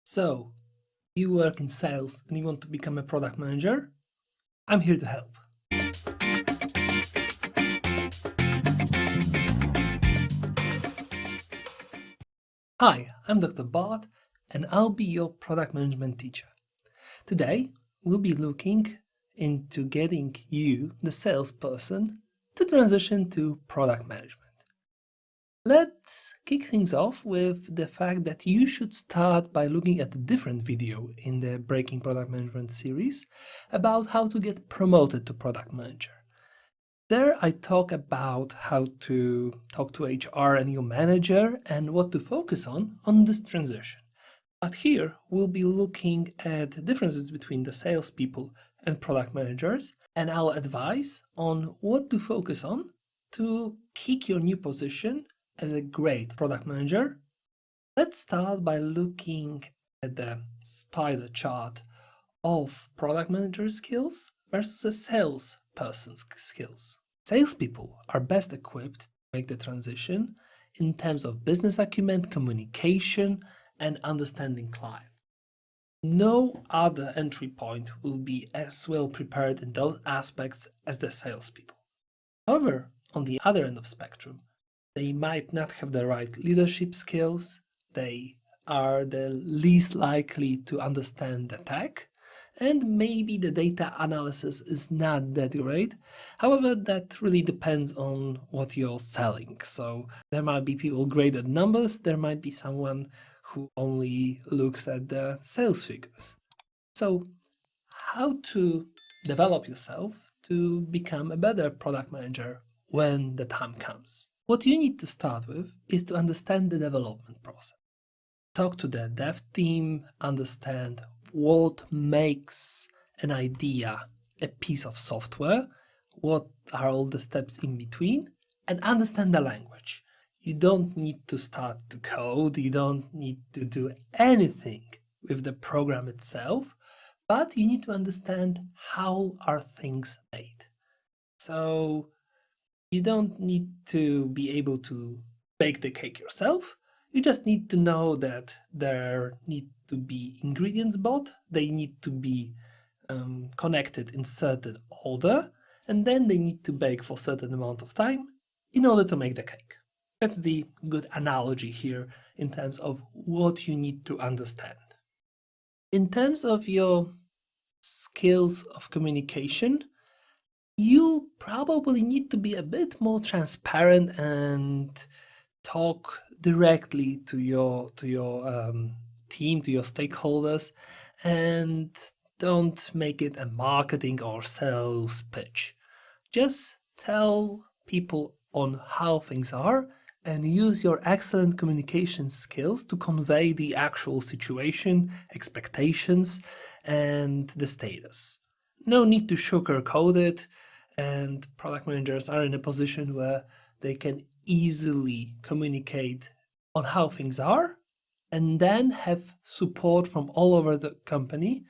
So, you work in sales and you want to become a product manager? I'm here to help. Hi, I'm Dr. Bart and I'll be your product management teacher. Today, we'll be looking into getting you, the salesperson, to transition to product management. Let's kick things off with the fact that you should start by looking at a different video in the Breaking Product Management series about how to get promoted to product manager. There I talk about how to talk to HR and your manager and what to focus on this transition. But here we'll be looking at differences between the salespeople and product managers, and I'll advise on what to focus on to kick your new position as a great product manager. Let's start by looking at the spider chart of product manager skills versus a salesperson's skills. Salespeople are best equipped to make the transition in terms of business acumen, communication, and understanding clients. No other entry point will be as well prepared in those aspects as the salespeople. However, on the other end of the spectrum, they might not have the right leadership skills, they are the least likely to understand the tech, and maybe the data analysis is not that great. However, that really depends on what you're selling. So there might be people great at numbers, there might be someone who only looks at the sales figures. So how to develop yourself to become a better product manager when the time comes? What you need to start with is to understand the development process. Talk to the dev team, understand what makes an idea a piece of software, what are all the steps in between, and understand the language. You don't need to start to code, you don't need to do anything with the program itself, but you need to understand how are things made. So you don't need to be able to bake the cake yourself. You just need to know that there need to be ingredients bought, they need to be connected in certain order, and then they need to bake for a certain amount of time in order to make the cake. That's the good analogy here in terms of what you need to understand. In terms of your skills of communication, you probably need to be a bit more transparent and talk directly to your team, to your stakeholders, and don't make it a marketing or sales pitch. Just tell people on how things are and use your excellent communication skills to convey the actual situation, expectations, and the status. No need to sugarcoat it, and product managers are in a position where they can easily communicate on how things are and then have support from all over the company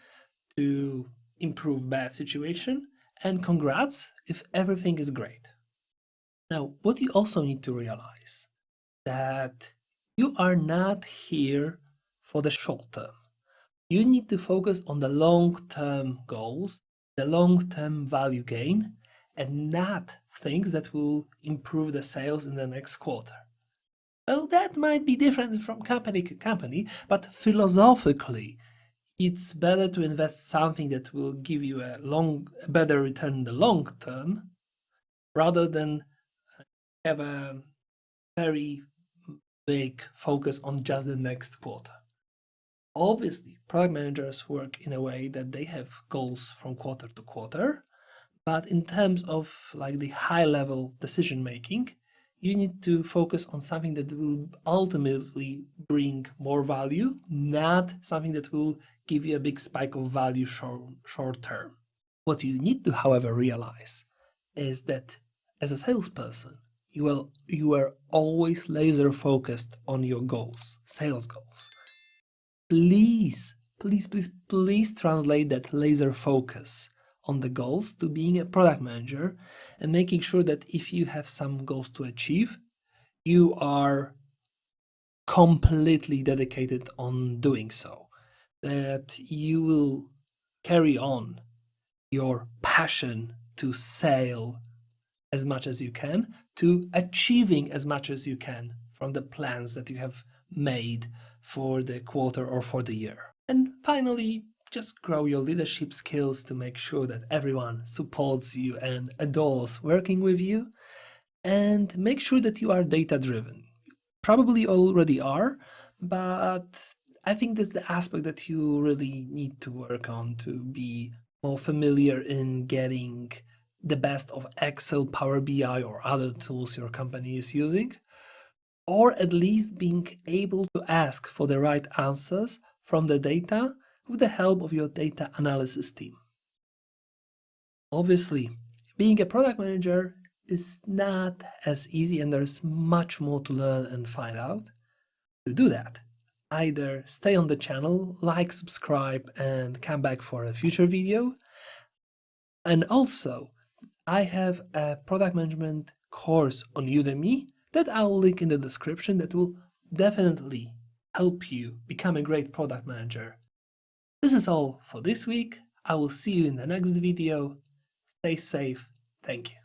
to improve bad situation, and congrats if everything is great. Now, what you also need to realize that you are not here for the short term. You need to focus on the long-term goals, the long-term value gain, and not things that will improve the sales in the next quarter. Well, that might be different from company to company, but philosophically, it's better to invest something that will give you a better return in the long term, rather than have a very big focus on just the next quarter. Obviously, product managers work in a way that they have goals from quarter to quarter, but in terms of like the high level decision making, you need to focus on something that will ultimately bring more value, not something that will give you a big spike of value short term. What you need to, however, realize is that as a salesperson, you are always laser focused on your goals, sales goals. Please, please, please, please translate that laser focus on the goals to being a product manager and making sure that if you have some goals to achieve, you are completely dedicated on doing so. that you will carry on your passion to sell as much as you can, to achieving as much as you can from the plans that you have made for the quarter or for the year. And finally, just grow your leadership skills to make sure that everyone supports you and adores working with you. And make sure that you are data driven. Probably already are, but I think that's the aspect that you really need to work on to be more familiar in getting the best of Excel, Power BI, or other tools your company is using, or at least being able to ask for the right answers from the data with the help of your data analysis team. Obviously, being a product manager is not as easy, and there's much more to learn and find out. To do that, either stay on the channel, like, subscribe, and come back for a future video. And also, I have a product management course on Udemy that I'll link in the description that will definitely help you become a great product manager. This is all for this week. I will see you in the next video. Stay safe. Thank you.